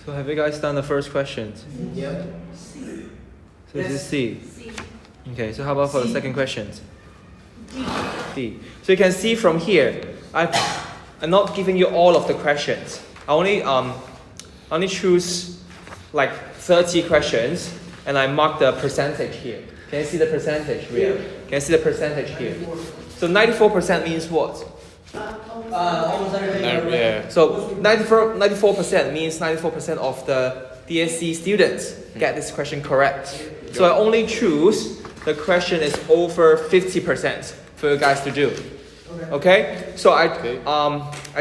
So have you guys done the first question? Yeah. So this is C. Okay, so how about for the second question? D. So you can see from here, I'm not giving you all of the questions. I only choose like 30 questions, and I mark the percentage here. Can you see the percentage, Ria? Can you see the percentage here? So 94% means what? Yeah. So 94% means 94% of the DSC students get this question correct. So I only choose the question is over 50% for you guys to do. Okay? So I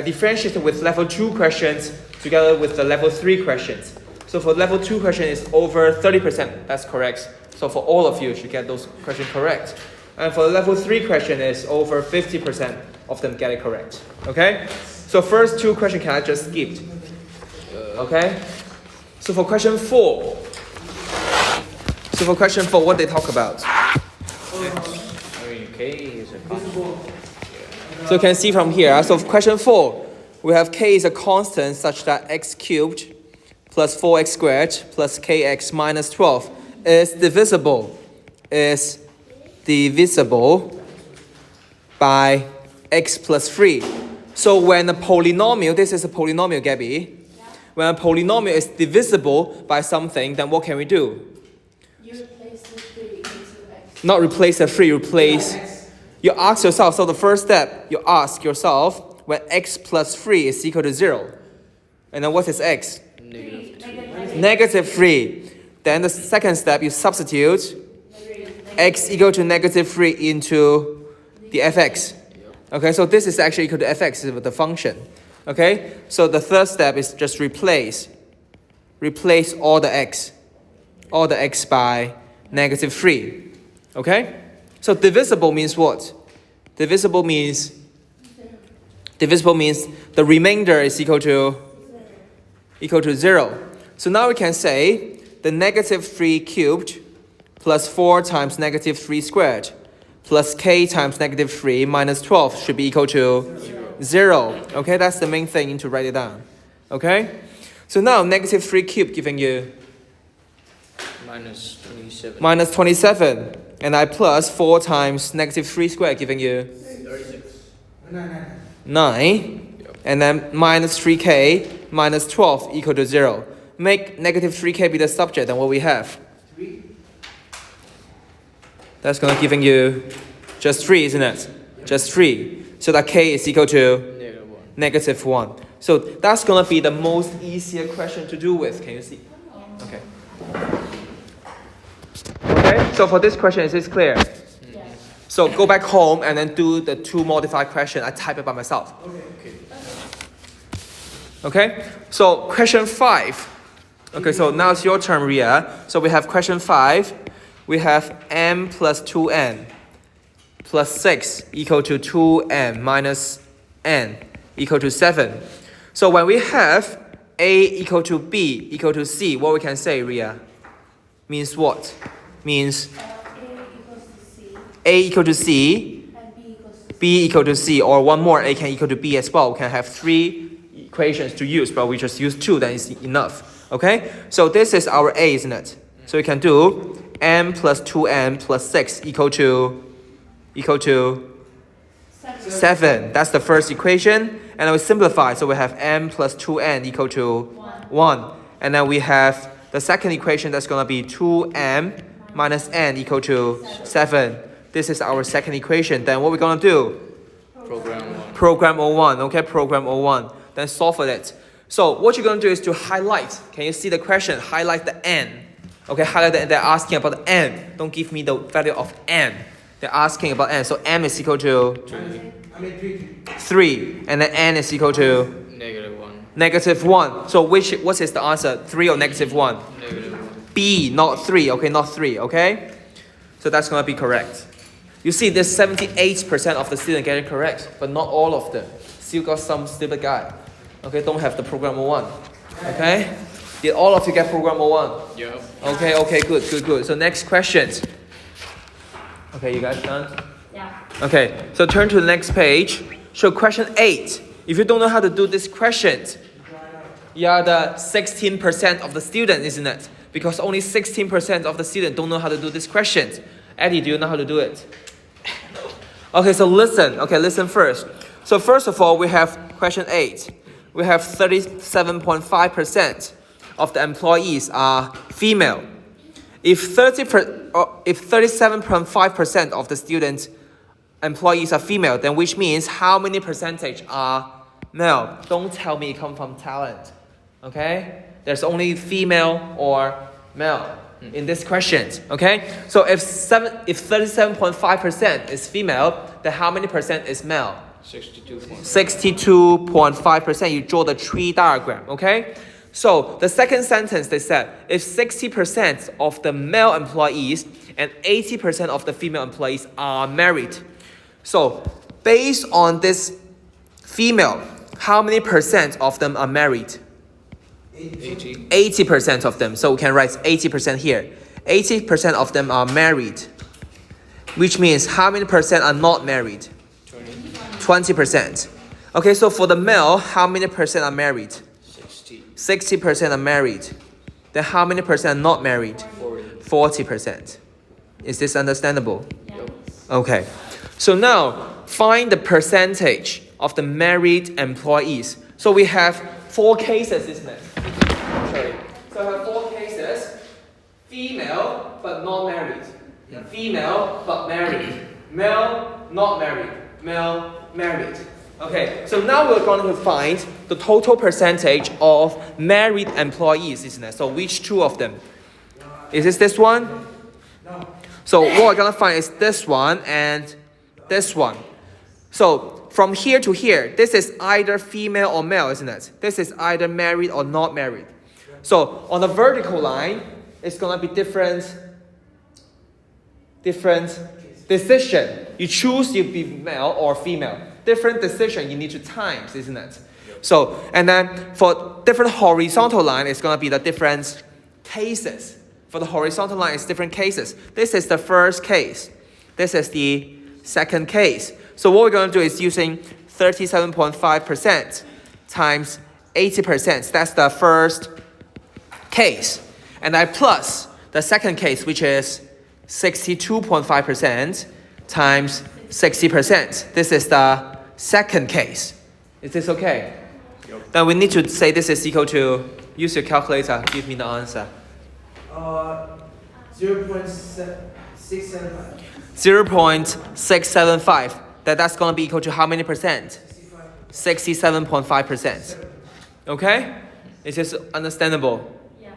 differentiate with level 2 questions together with the level 3 questions. So for level 2 question is over 30%. That's correct. So for all of you should get those questions correct. And for the level 3 question is over 50% of them get it correct. Okay? So first 2 questions can I just skip? Okay? So for question 4. What they talk about? K is a constant. So you can see from here. So for question 4, we have k is a constant such that x cubed plus 4x squared plus kx minus 12 is divisible by x plus 3. So when a polynomial, this is a polynomial, Gabby. When a polynomial is divisible by something, then what can we do? You replace the 3 into x. Not replace the 3, replace. You ask yourself, so the first step, you ask yourself when x plus 3 is equal to 0. And then what is x? Negative 3. Then the second step, you substitute x equal to negative 3 into the fx. Okay, so this is actually equal to fx with the function. Okay, so the third step is just replace all the x by negative 3. Okay, so divisible means what? Divisible means the remainder is equal to 0. So now we can say the negative 3 cubed plus 4 times negative 3 squared plus k times negative 3 minus 12 should be equal to 0. Okay, that's the main thing. You need to write it down. Okay, so now negative 3 cubed giving you minus 27. minus 27. And I plus 4 times negative 3 squared giving you 9. And then minus 3k minus 12 equal to 0. Make negative 3k be the subject, and what we have? That's going to giving you just 3, isn't it? Just 3. So that k is equal to negative 1. So that's going to be the most easier question to do with. Can you see? Okay. Okay, so for this question, is this clear? Yes. So go back home and then do the 2 modified question. I type it by myself. Okay, so question 5. Okay, so now it's your turn, Ria. So we have question 5. We have m plus 2n plus 6 equal to 2m minus n equal to 7. So when we have a equal to b equal to c, what we can say, Ria? Means what? Means A equals to C a equal to c, and B equals to C. b equal to c, or one more, a can equal to b as well. We can have 3 equations to use, but we just use 2, then it's enough. Okay, so this is our a, isn't it? So we can do m plus 2n plus 6 equal to 7. That's the first equation. And then we simplify, so we have m plus 2n equal to 1. And then we have the second equation, that's going to be 2m minus n equal to 7. This is our second equation. Then what we're going to do? Program 01. Okay, program 01. Then solve for it. So what you're going to do is to highlight. Can you see the question? Highlight the n. Okay, highlight the n. They're asking about the n. Don't give me the value of n. They're asking about n. So m is equal to 3. And then n is equal to negative 1. So what is the answer? 3 or negative 1? B, not 3. Okay, not 3. Okay? So that's going to be correct. You see, there's 78% of the students get it correct, but not all of them. Still got some stupid guy. Okay, don't have the program 01. Okay? Did all of you get program 01? Yeah. Okay, good. So next question. Okay, you guys done? Yeah. Okay, so turn to the next page. So question 8. If you don't know how to do this question, You are the 16% of the student, isn't it? Because only 16% of the student don't know how to do this question. Eddie, do you know how to do it? Okay, so listen. Okay, listen first. So first of all, we have question 8. We have 37.5% of the employees are female. If 37.5% of the student employees are female, then which means how many percentage are male? Don't tell me it comes from talent. Okay? There's only female or male in this question. Okay? So if 37.5% is female, then how many percent is male? 62.5%. You draw the tree diagram. Okay? So the second sentence they said, if 60% of the male employees and 80% of the female employees are married. So based on this female, how many percent of them are married? 80% of them. So we can write 80% here. 80% of them are married. Which means how many percent are not married? 20%. Okay, so for the male, how many percent are married? 60% are married. Then how many percent are not married? 40%. Is this understandable? Yes. Okay. So now, find the percentage of the married employees. So we have 4 cases, isn't it? Sorry. So I have 4 cases. Female, but not married. Female, but married. Male, not married. Male, married. Okay, so now we're going to find the total percentage of married employees, isn't it? So which 2 of them? Is this one? No. So what we're going to find is this one and this one. So from here to here, this is either female or male, isn't it? This is either married or not married. So on the vertical line, it's going to be different decision. You choose to be male or female. Different decision you need to times, isn't it? So, and then for different horizontal line, it's going to be the different cases. For the horizontal line, it's different cases. This is the first case. This is the second case. So what we're going to do is using 37.5% times 80%. That's the first case. And I plus the second case, which is 62.5% times 60%. This is the second case. Is this okay? Yep. Then we need to say this is equal to, use your calculator, give me the answer. 0.675. 0.675. That's going to be equal to how many percent? 67.5%. Okay? Is this understandable? Yeah.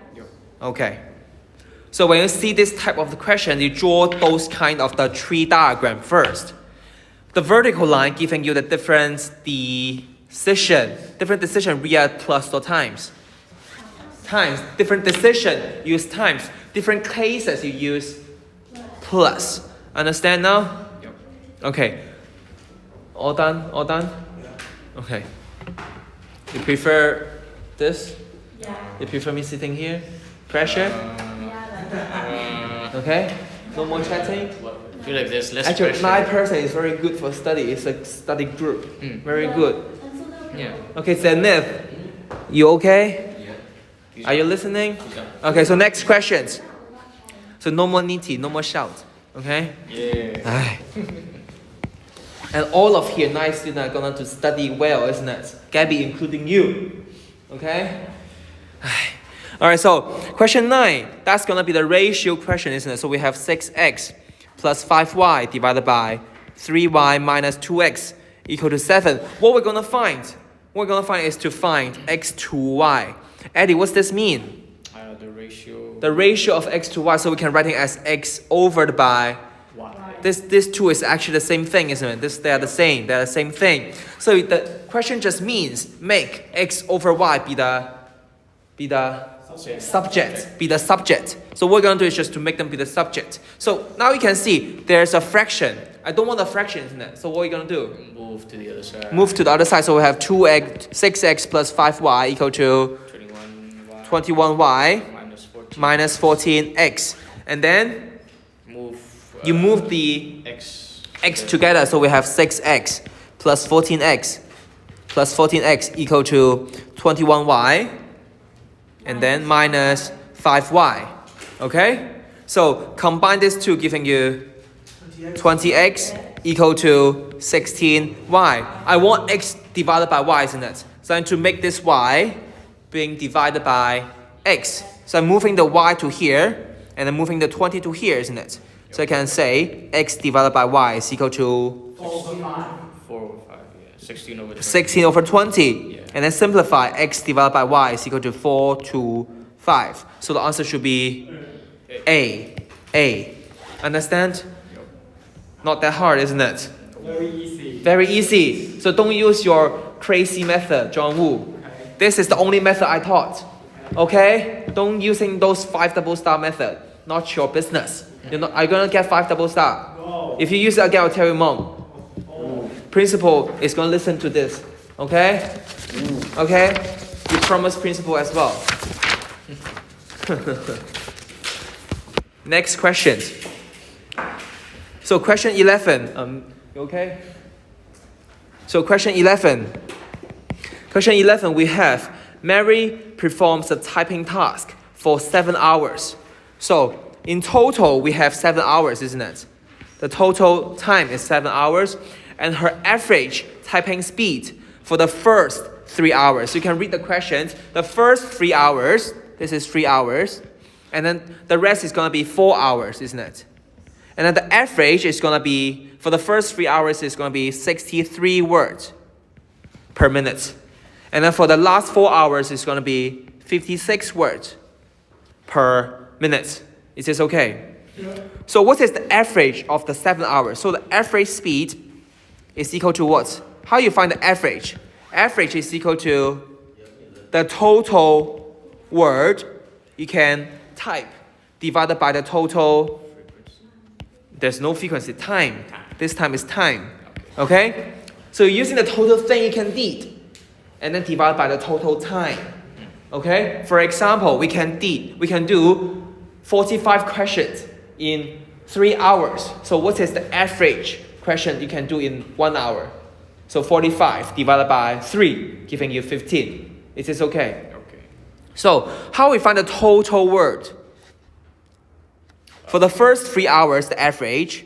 Okay. So when you see this type of the question, you draw those kind of the tree diagram first. The vertical line giving you the different decision via plus or times. Times, different decision, use times. Different cases, you use plus. Understand now? Yep. Okay. All done? All done? Yeah. Okay. You prefer this? Yeah. You prefer me sitting here? Pressure? Yeah. Okay? No more chatting? I feel like there's less Actually, pressure. my person is very good for study. It's a study group. Very good. Yeah. Okay, Zenith, you okay? Yeah. Are you listening? Okay, so next questions. So no more nitty, no more shout. Okay? Yeah. Aye. And all of here, nice students are going to study well, isn't it? Gabby, including you. Okay? Aye. Alright, so question 9. That's going to be the ratio question, isn't it? So we have 6x plus 5y divided by 3y minus 2x equal to 7. What we're going to find? What we're going to find is to find x to y. Eddie, what's this mean? The ratio. The ratio of x to y, so we can write it as x over by Y. this two is actually the same thing, isn't it? They are the same. They are the same thing. So the question just means make x over y be the subject. Be the subject. So what we're going to do is just to make them be the subject. So now you can see there's a fraction. I don't want a fraction, isn't it? So what are you going to do? Move to the other side. Move to the other side. So we have 6x plus 5y equal to 21y minus 14x. And then you move the x together. So we have 6x plus 14x equal to 21y and then minus 5y. Okay? So combine these two, giving you 20x equal to 16y. I want x divided by y, isn't it? So I'm to make this y being divided by x. So I'm moving the y to here, and I'm moving the 20 to here, isn't it? So I can say x divided by y is equal to 4 over 5, yeah. 16 over 20. 16 over 20. Yeah. And then simplify, x divided by y is equal to 4 to 5. So the answer should be A. Understand? Not that hard, isn't it? Very easy. Very easy. So don't use your crazy method, John Woo. Okay. This is the only method I taught. Okay? Don't using those 5 double star method. Not your business. You're gonna get 5 double star. No. If you use it again, I'll tell your mom. Oh. Principal is gonna listen to this. Okay? Okay? You promise principal as well. Next question. So question 11. You okay? So question 11. Question 11, we have Mary performs a typing task for 7 hours. So in total, we have 7 hours, isn't it? The total time is 7 hours, and her average typing speed for the first 3 hours. You can read the questions. The first 3 hours, this is 3 hours, and then the rest is gonna be 4 hours, isn't it? And then the average is gonna be, for the first 3 hours, is gonna be 63 words per minute. And then for the last 4 hours, it's gonna be 56 words per minute. Is this okay? Yeah. So what is the average of the 7 hours? So the average speed is equal to what? How you find the average? Average is equal to the total word you can type divided by the total. There's no frequency, time. This time is time. Okay? So using the total thing you can read and then divide by the total time. Okay? For example, we can do 45 questions in 3 hours. So what is the average question you can do in 1 hour? So 45 divided by 3, giving you 15. Is this okay? Okay. So how we find the total word? For the first 3 hours, the average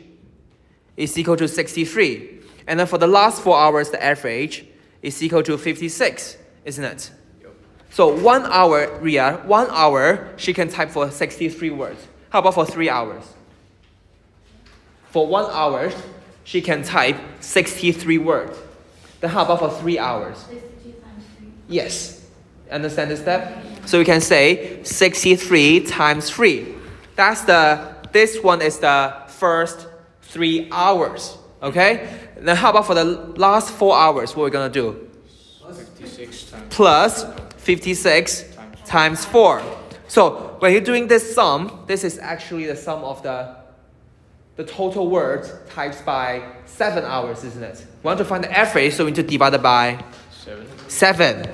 is equal to 63. And then for the last 4 hours, the average is equal to 56, isn't it? So 1 hour, Ria, 1 hour, she can type for 63 words. How about for 3 hours? For 1 hour, she can type 63 words. Then how about for 3 hours? 62 times 3. Yes. Understand this step? So we can say 63 times 3. This one is the first 3 hours. Okay? Then how about for the last 4 hours? What are we gonna do? 56 times Plus 56 times 4. So when you're doing this sum, this is actually the sum of the total words typed by 7 hours, isn't it? We want to find the average, so we need to divide it by 7. 7.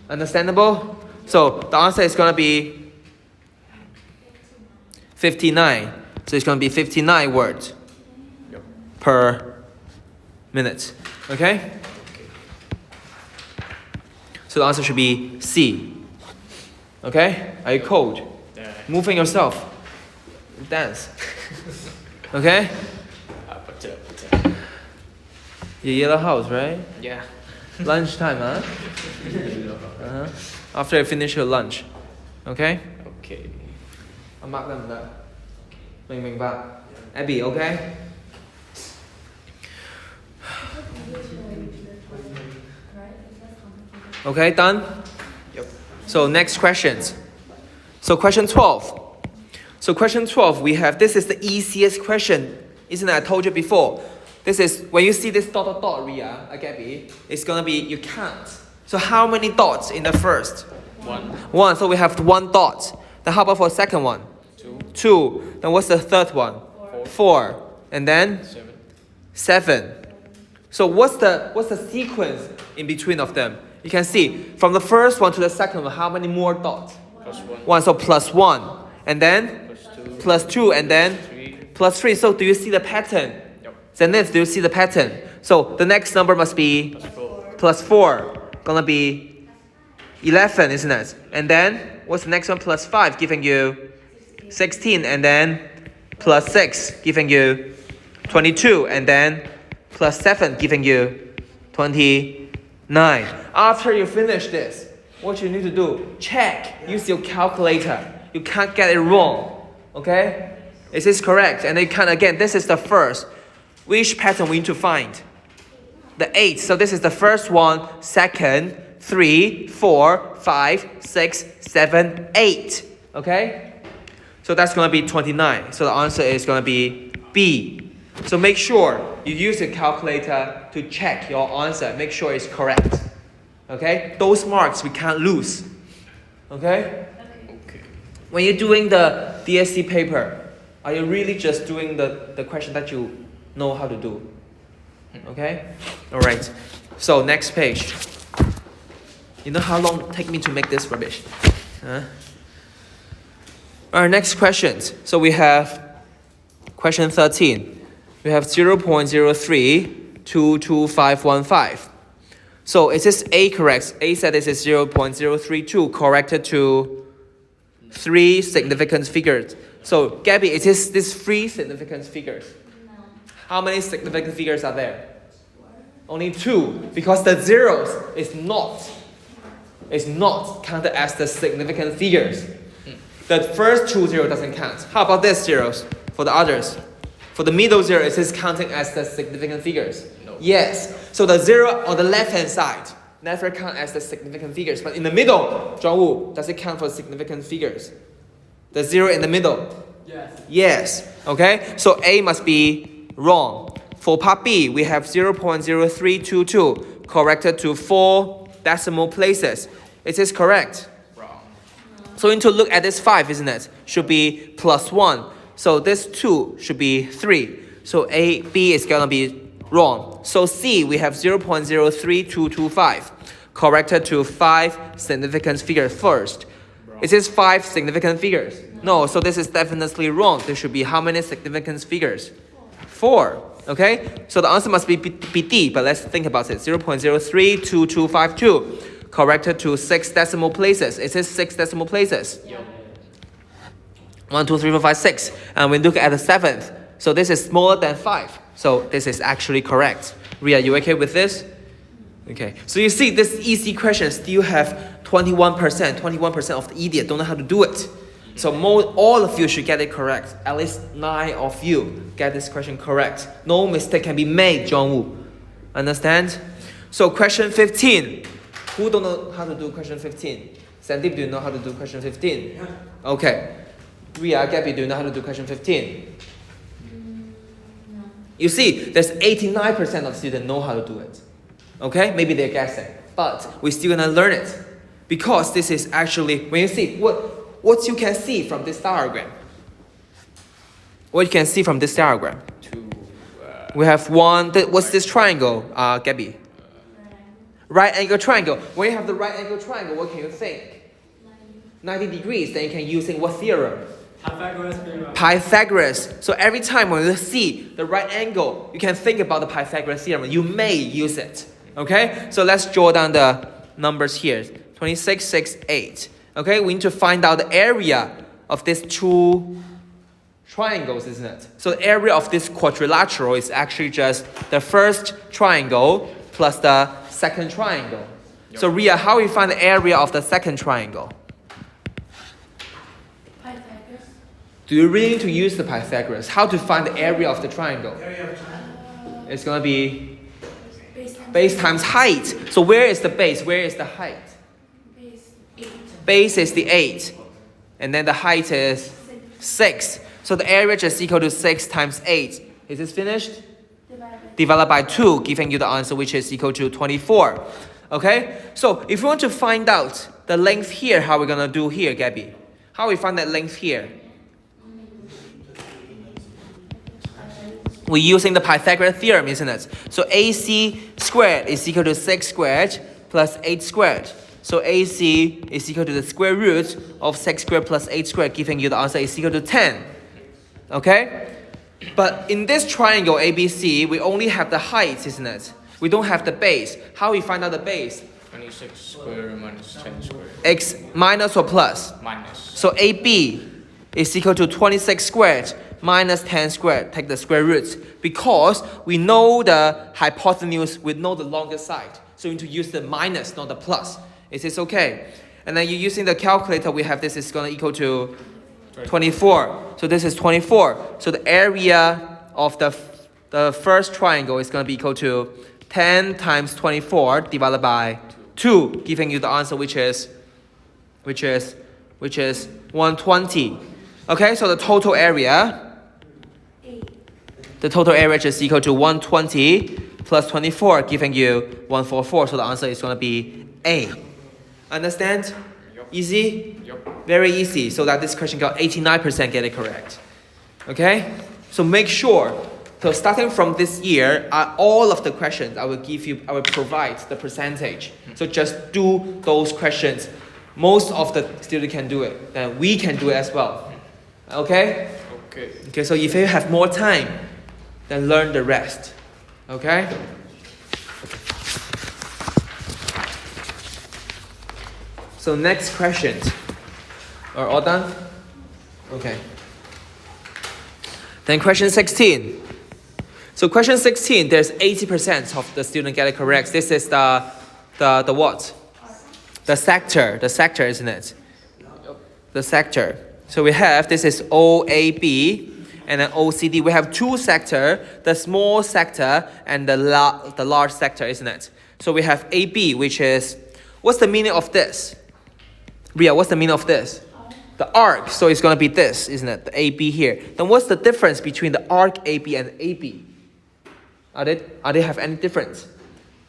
Understandable? So the answer is going to be 59. So it's going to be 59 words Yep. per minute. Okay? So the answer should be C. Okay? Are you cold? Yeah. Moving yourself. Dance. Okay? But Your yellow house, right? yeah. Lunchtime, huh? Uh-huh. After you finish your lunch. Okay? Okay. 阿 Mark 得唔得？明唔明白 ？Abby, okay? Okay, done? Yep. So next questions. So question 12. So question 12, we have, this is the easiest question, isn't it? I told you before. This is, when you see this dot, Ria, Gabby, it's gonna be, you can't. So how many dots in the first? 1, 1, so we have 1 dot. Then how about for the second one? 2, 2. Then what's the third one? 4. And then 7. 7. So what's the sequence in between of them? You can see from the first one to the second one, how many more dots? Plus 1. 1, so plus 1. And then Plus 2. plus 2, and then 3. plus 3. So do you see the pattern? Yep. Zenith, do you see the pattern? So the next number must be Plus 4. plus 4. Gonna be 11, isn't it? And then, what's the next one? Plus 5, giving you 16. And then, plus 6, giving you 22. And then, plus 7, giving you 29. After you finish this, what you need to do, check. Use your calculator. You can't get it wrong. Okay? Is this correct? And then you can, again, this is the first. Which pattern we need to find? The 8. So this is the first one, second, 3, 4, 5, 6, 7, 8. Okay? So that's going to be 29. So the answer is going to be B. So make sure you use your calculator to check your answer. Make sure it's correct. Okay? Those marks we can't lose. Okay? Okay. When you're doing the DSC paper, are you really just doing the question that you know how to do? Okay? Alright. So next page. You know how long it take me to make this rubbish? Our next questions. So we have question 13. We have 0.03222515. So is this A correct? A said this is 0.032 corrected to 3 significant figures. So Gabby, is this 3 significant figures? No. How many significant figures are there? Only 2, because the zeros is not counted as the significant figures. The first 2 zeros doesn't count. How about these zeros for the others? For the middle zero, is this counting as the significant figures? No. Yes. So the zero on the left-hand side never count as the significant figures. But in the middle, Zhongwu, does it count for significant figures? The zero in the middle? Yes. Yes. Okay? So A must be wrong. For part B, we have 0.0322 corrected to 4 decimal places. Is this correct? Wrong. So we need to look at this 5, isn't it? Should be plus 1. So this 2 should be 3. So A, B is going to be wrong. So C, we have 0.03225 corrected to 5 significant figures first. Wrong. Is this 5 significant figures? No, so this is definitely wrong. There should be how many significant figures? 4. Okay? So the answer must be D, but let's think about it. 0.032252 corrected to 6 decimal places. Is this 6 decimal places? Yep. 1, 2, 3, 4, 5, 6. And we look at the 7th. So this is smaller than 5. So this is actually correct. Ria, you okay with this? Okay. So you see, this easy question still have 21%. 21% of the idiot don't know how to do it. So all of you should get it correct. At least 9 of you get this question correct. No mistake can be made, Zhongwu. Understand? So question 15. Who don't know how to do question 15? Sandeep, do you know how to do question 15? Yeah. Okay. Ria, Gabby, do you know how to do question 15? No. You see, there's 89% of students know how to do it. Okay? Maybe they're guessing. But we're still gonna learn it. Because this is actually, when you see, what you can see from this diagram? What you can see from this diagram? We have one, what's this triangle, Gabby? Right angle triangle. When you have the right angle triangle, what can you think? 90 degrees, then you can use in what theorem? Pythagoras theorem. Pythagoras. So every time when you see the right angle, you can think about the Pythagoras theorem. You may use it. Okay? So let's draw down the numbers here. 26, 6, 8. Okay? We need to find out the area of these 2 triangles, isn't it? So the area of this quadrilateral is actually just the first triangle plus the second triangle. Yep. So Ria, how do we find the area of the second triangle? Pythagoras. Do you really need to use the Pythagoras? How to find the area of the triangle? It's going to be base times height. So where is the base? Where is the height? Base 8. Base is the 8. And then the height is 6. So the area just equal to 6 times 8. Is this finished? Divided by 2, giving you the answer which is equal to 24. Okay? So if you want to find out the length here, how are we going to do here, Gabby? How we find that length here? We're using the Pythagoras theorem, isn't it? So AC squared is equal to 6 squared plus 8 squared. So AC is equal to the square root of 6 squared plus 8 squared, giving you the answer is equal to 10. Okay? But in this triangle ABC, we only have the height, isn't it? We don't have the base. How we find out the base? 26 square minus 10 square. X minus or plus? Minus. So AB is equal to 26 squared minus 10 squared. Take the square roots. Because we know the hypotenuse, we know the longest side. So we need to use the minus, not the plus. Is this okay? And then you're using the calculator, we have this is going to equal to 24. So this is 24. So the area of the first triangle is going to be equal to 10 times 24 divided by 2, giving you the answer which is 120. Okay, so the total area is equal to 120 plus 24, giving you 144. So the answer is going to be A. Understand? Yup. Easy? Yup. Very easy. So that this question got 89% get it correct. Okay? So make sure. So starting from this year, all of the questions I will provide the percentage. So just do those questions. Most of the students can do it. Then we can do it as well. Okay? Okay. Okay, so if you have more time, then learn the rest. Okay? So next questions. Are all done? Okay. Then question 16. So question 16, there's 80% of the student get it correct. This is the what? The sector, isn't it? The sector. So we have, this is OAB and then OCD. We have two sector, the small sector and the large sector, isn't it? So we have AB, which is, what's the meaning of this? Ria, what's the meaning of this? The arc, so it's going to be this, isn't it? The AB here. Then what's the difference between the arc AB and AB? Are they have any difference?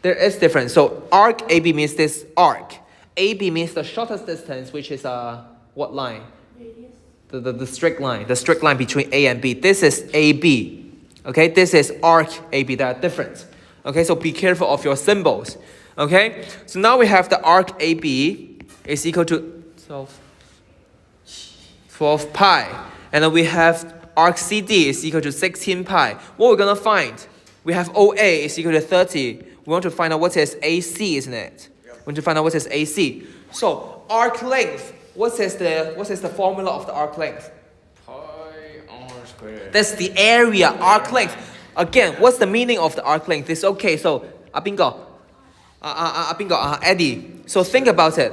There is difference. So arc AB means this arc. AB means the shortest distance, which is what line? Radius. The straight line. The straight line between A and B. This is AB. Okay, this is arc AB. They are different. Okay, so be careful of your symbols. Okay, so now we have the arc AB is equal to 12 pi. And then we have arc CD is equal to 16 pi. What we're going to find? We have OA is equal to 30. We want to find out what is AC, isn't it? We want to find out what is AC. So arc length, what is the formula of the arc length? Pi r squared. That's the area, arc length. Again, what's the meaning of the arc length? It's okay. So Eddie. So think about it.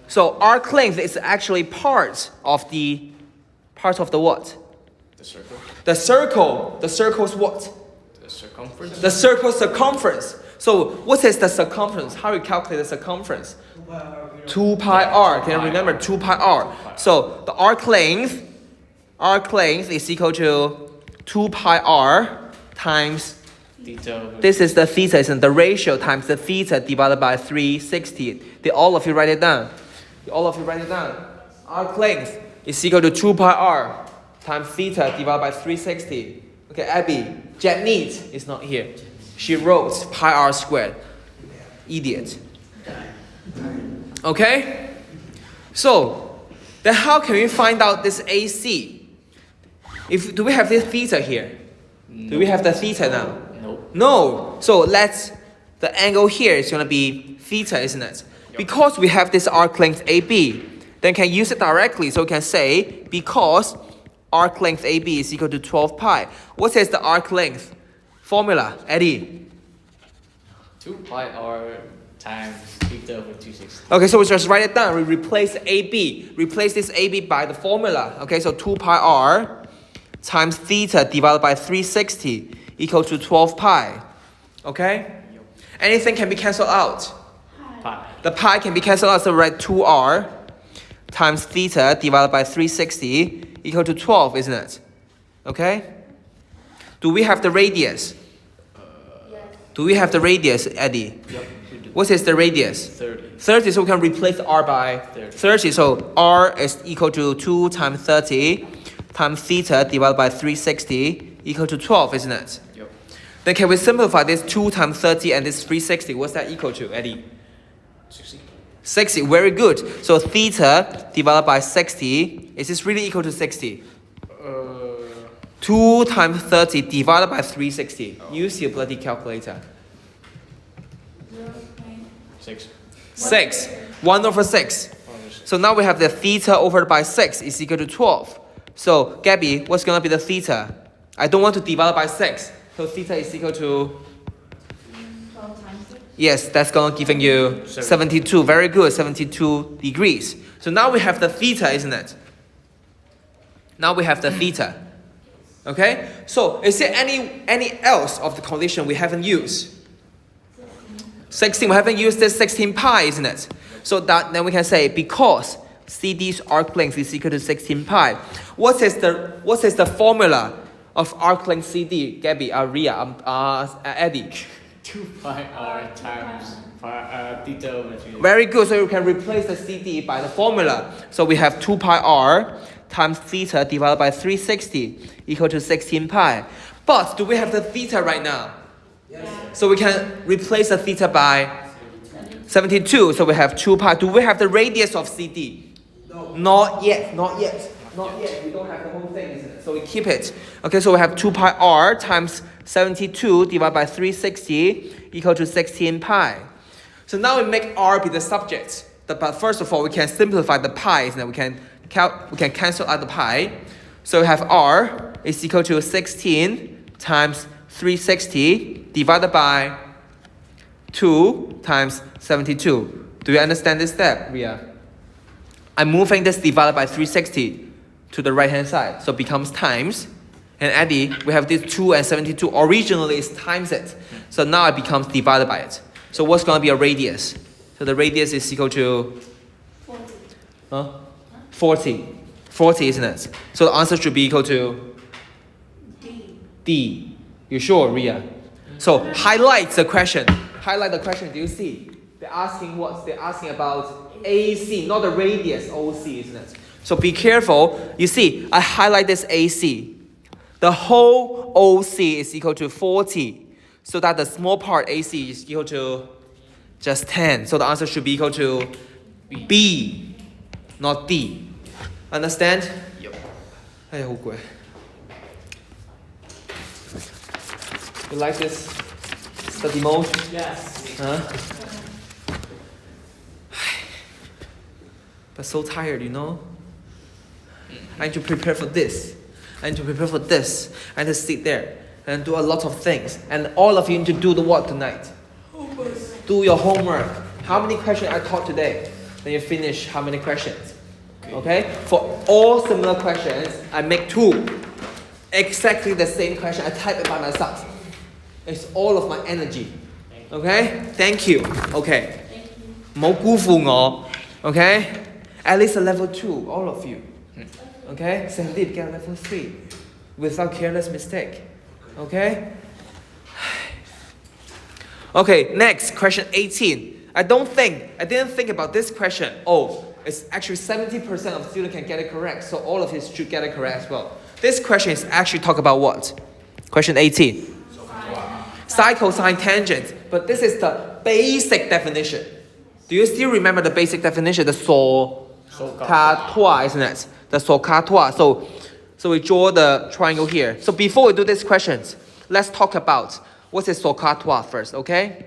So arc length is actually part of the what? The circle. The circle's what? The circumference. The circle's circumference. So what is the circumference? How do you calculate the circumference? 2 pi r. Can you remember 2 pi r? So the arc length is equal to 2 pi r times, Theta. this is the theta, isn't it? The ratio times the theta divided by 360. Did all of you write it down? Arc length is equal to 2 pi r times theta divided by 360. Okay, Abby, Janit is not here. She wrote pi r squared. Idiot. Okay? So, then how can we find out this AC? Do we have this theta here? Do we have the theta now? Nope. No. So the angle here is going to be theta, isn't it? Because we have this arc length AB, then can use it directly. So we can say, because arc length AB is equal to 12 pi. What is the arc length formula, Eddie? 2 pi r times theta over 260. Okay, so we just write it down. We replace AB. Replace this AB by the formula. Okay, so 2 pi r times theta divided by 360 equal to 12 pi. Okay? Anything can be cancelled out. Pi. The pi can be cancelled out, so write 2r times theta divided by 360 equal to 12, isn't it? Okay? Do we have the radius? Yes. Do we have the radius, Eddie? Yep. We do. What is the radius? 30. 30, so we can replace r by 30. So r is equal to 2 times 30 times theta divided by 360 equal to 12, isn't it? Yep. Then can we simplify this 2 times 30 and this 360? What's that equal to, Eddie? 60. 60, very good. So theta divided by 60, is this really equal to 60? 2 times 30 divided by 360. Use your bloody calculator. 0.6. 6. 6. 1 over 6. So now we have the theta over by 6 is equal to 12. So, Gabby, what's going to be the theta? I don't want to divide by 6. So, theta is equal to... 12 times 6. Yes, that's going to giving you 72. Very good, 72 degrees. So now we have the theta, isn't it? Now we have the theta. Okay? So, is there any else of the condition we haven't used? 16. We haven't used this 16 pi, isn't it? So that then we can say because CD's arc length is equal to 16 pi. What is the formula of arc length CD? Gabby, Ria, Eddie. 2 pi r times theta over 3. Very good. So you can replace the CD by the formula. So we have 2 pi r times theta divided by 360 equal to 16 pi. But do we have the theta right now? Yes. So we can replace the theta by 72. So we have 2 pi. Do we have the radius of CD? No. Not yet. Not yet. Not yet. We don't have the whole thing, isn't it? So we keep it. Okay, so we have 2 pi r times 72 divided by 360 equal to 16 pi. So now we make r be the subject. But first of all, we can simplify the pi, isn't it? We can cancel out the pi. So we have r is equal to 16 times 360 divided by 2 times 72. Do you understand this step, Ria? I'm moving this divided by 360 to the right hand side. So it becomes times. And Eddie, we have this 2 and 72. Originally it's times it. So now it becomes divided by it. So what's going to be a radius? So the radius is equal to 40. 40. 40, isn't it? So the answer should be equal to D. D. You sure, Ria? So highlight the question. Highlight the question. Do you see? They're asking what? They're asking about AC, not the radius OC, isn't it? So be careful. You see, I highlight this AC. The whole OC is equal to 40. So that the small part AC is equal to just 10. So the answer should be equal to B, not D. Understand? Yep. 哎呀，好攰。You like this study mode? Yes. Huh? But so tired, you know? I need to prepare for this. I need to prepare for this. I need to sit there and do a lot of things. And all of you need to do the what tonight? Do your homework. How many questions I taught today? Then you finish how many questions? Okay? For all similar questions, I make 2. Exactly the same question. I type it by myself. It's all of my energy. Okay? Thank you. Okay. 冇辜負我. Okay? At least a level 2, all of you. Okay? Sandeep, get a level 3 without careless mistake. Okay? Okay, next, question 18. I didn't think about this question. Oh, it's actually 70% of students can get it correct, so all of you should get it correct as well. This question is actually talk about what? Question 18. Sine, cosine, tangent. But this is the basic definition. Do you still remember the basic definition? The SOHCAHTOA, isn't it? The SOHCAHTOA. So we draw the triangle here. So before we do these questions, let's talk about what is SOHCAHTOA first, okay?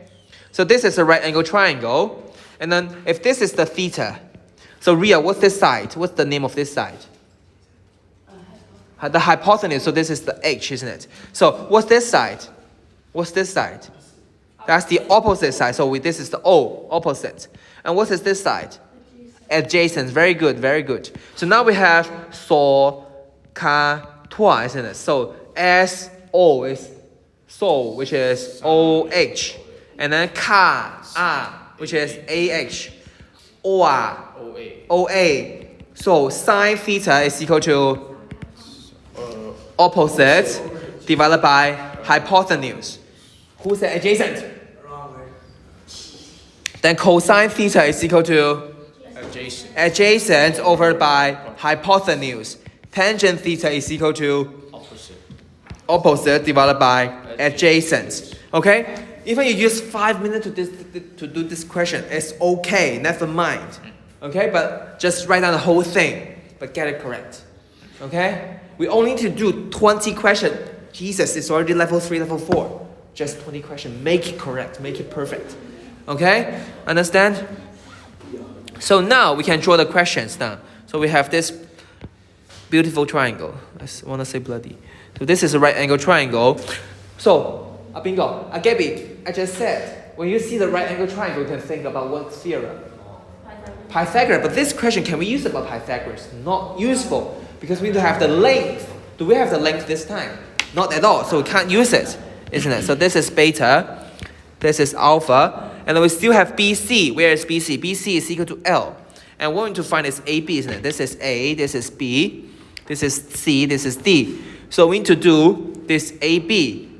So this is a right angle triangle. And then if this is the theta, so Ria, what's this side? What's the name of this side? The hypotenuse. So this is the H, isn't it? So what's this side? What's this side? That's the opposite side. So this is the O, opposite. And what is this side? Adjacent. Very good, very good. So now we have SOHCAHTOA, isn't it? So SO is So, which is OH. And then Ka, which is AH. OA, OA. So sine theta is equal to opposite divided by hypotenuse. Who said adjacent? Then cosine theta is equal to adjacent over by hypotenuse. Tangent theta is equal to opposite divided by adjacent. Okay? Even you use 5 minutes to do this question, it's okay, never mind. Okay? But just write down the whole thing, but get it correct. Okay? We only need to do 20 questions. Jesus, it's already level 3, level 4. Just 20 questions. Make it correct, make it perfect. Okay? Understand? So now we can draw the questions now. So we have this beautiful triangle. I want to say bloody. So this is a right angle triangle. So, Bingo, Gabby, I just said, when you see the right angle triangle, you can think about what theorem? Pythagoras. But this question, can we use about Pythagoras? Not useful, because we need to have the length. Do we have the length this time? Not at all, so we can't use it, isn't it? So this is beta, this is alpha, and then we still have BC. Where is BC? BC is equal to L. And what we need to find is AB, isn't it? This is A, this is B, this is C, this is D. So we need to do this AB.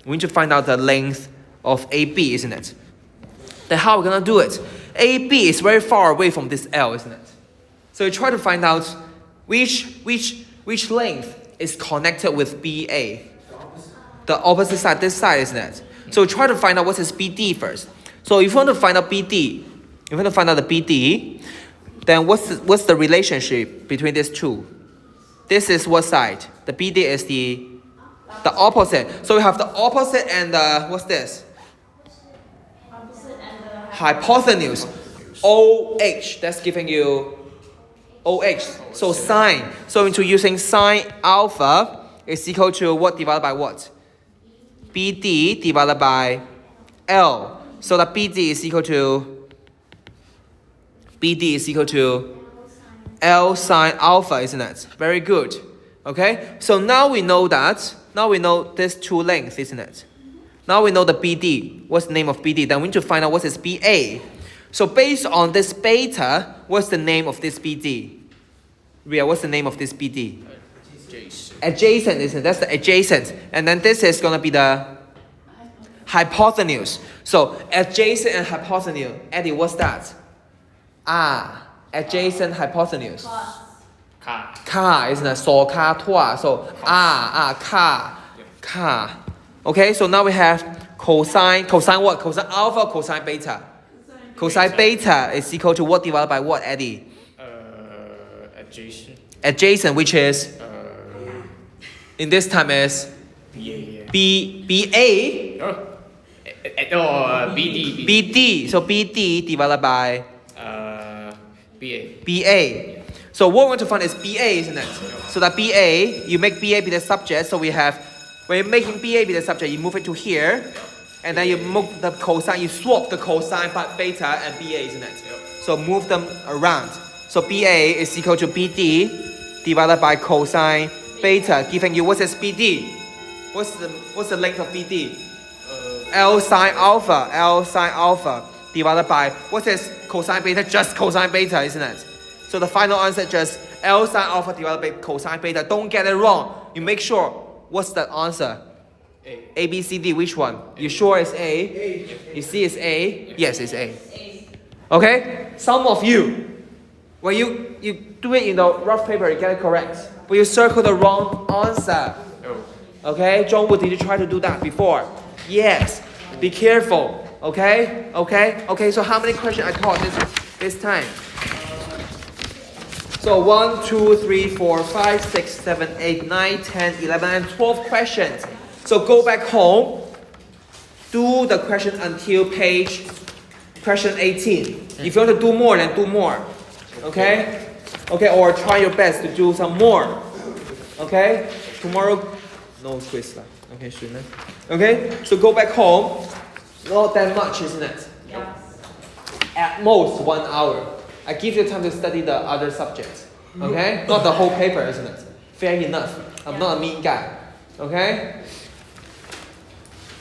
We need to find out the length of AB, isn't it? Then how are we going to do it? AB is very far away from this L, isn't it? So we try to find out which length is connected with BA. The opposite side, this side, isn't it? So we try to find out what is BD first. So if you want to find out BD, if you want to find out the BD, then what's the relationship between these two? This is what side? The BD is the opposite. So we have the opposite and the, what's this? Opposite and the Hypotenuse. OH, that's giving you OH. So sine. So into using sine alpha is equal to what divided by what? BD divided by L. So the BD is equal to L sine alpha, isn't it? Very good. Okay? So now we know this two lengths, isn't it? Now we know the BD. What's the name of BD? Then we need to find out what is BA. So based on this beta, what's the name of this BD? Ria, what's the name of this BD? Adjacent, isn't it? That's the adjacent. And then this is going to be the hypotenuse. So adjacent and hypotenuse. Eddie, what's that? Adjacent hypotenuse. Ka, isn't it? So ka tua. So ka. Okay, so now we have cosine what? Cosine alpha, cosine beta. Cosine beta is equal to what divided by what, Eddie? Adjacent, which is in this time is BA. BD. So BD divided by BA. So what we want to find is BA, isn't it? So that BA, you make BA be the subject. So we have, when you're making BA be the subject, you move it to here. And then you move the cosine, you swap the cosine by beta and BA, isn't it? So move them around. So BA is equal to BD divided by cosine beta, giving you what is BD? What's the length of BD? L sine alpha divided by what is cosine beta? Just cosine beta, isn't it? So the final answer is just L sine alpha divided by cosine beta. Don't get it wrong. You make sure. What's the answer? A, B, C, D. Which one? You sure it's A? You see it's A? Yes, it's A. Okay? Some of you, when you do it in the rough paper, you get it correct. But you circle the wrong answer. Okay? John Wood, did you try to do that before? Yes. Be careful. Okay? Okay, so how many questions I taught this time? So 1, 2, 3, 4, 5, 6, 7, 8, 9, 10, 11, and 12 questions. So go back home, do the question until question 18. If you want to do more, then do more. Okay? Okay, or try your best to do some more. Okay? Tomorrow, no quiz. Okay, shouldn't it? Okay? So go back home. Not that much, isn't it? Yes. At most 1 hour. I give you time to study the other subjects. Okay? Not the whole paper, isn't it? Fair enough. I'm not a mean guy. Okay?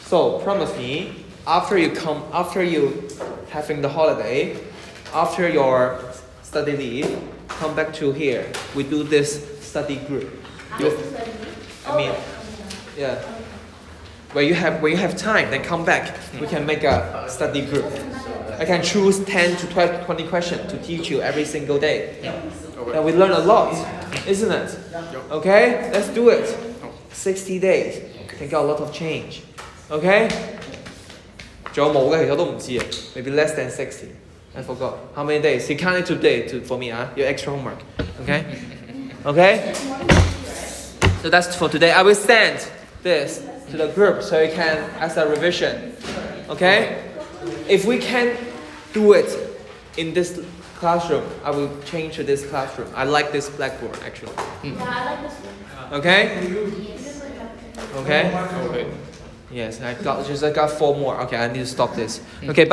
So promise me, after you having the holiday, after your study leave, come back to here. We do this study group. Yeah. When you have time, then come back. We can make a study group. I can choose 10 to 12, 20 questions to teach you every single day. And we learn a lot, isn't it? Okay? Let's do it. 60 days. Can get a lot of change. Okay? 仲有冇嘅？其實我都唔知啊。Maybe less than 60. I forgot. How many days? You count it today for me, your extra homework. Okay? Okay? So that's for today. I will send this to the group so you can as a revision. Okay? If we can do it in this classroom. I will change to this classroom. I like this blackboard actually. Yeah, I like this one. Okay? Yes. Okay? Okay. Yes, I got 4 more. Okay, I need to stop this. Okay.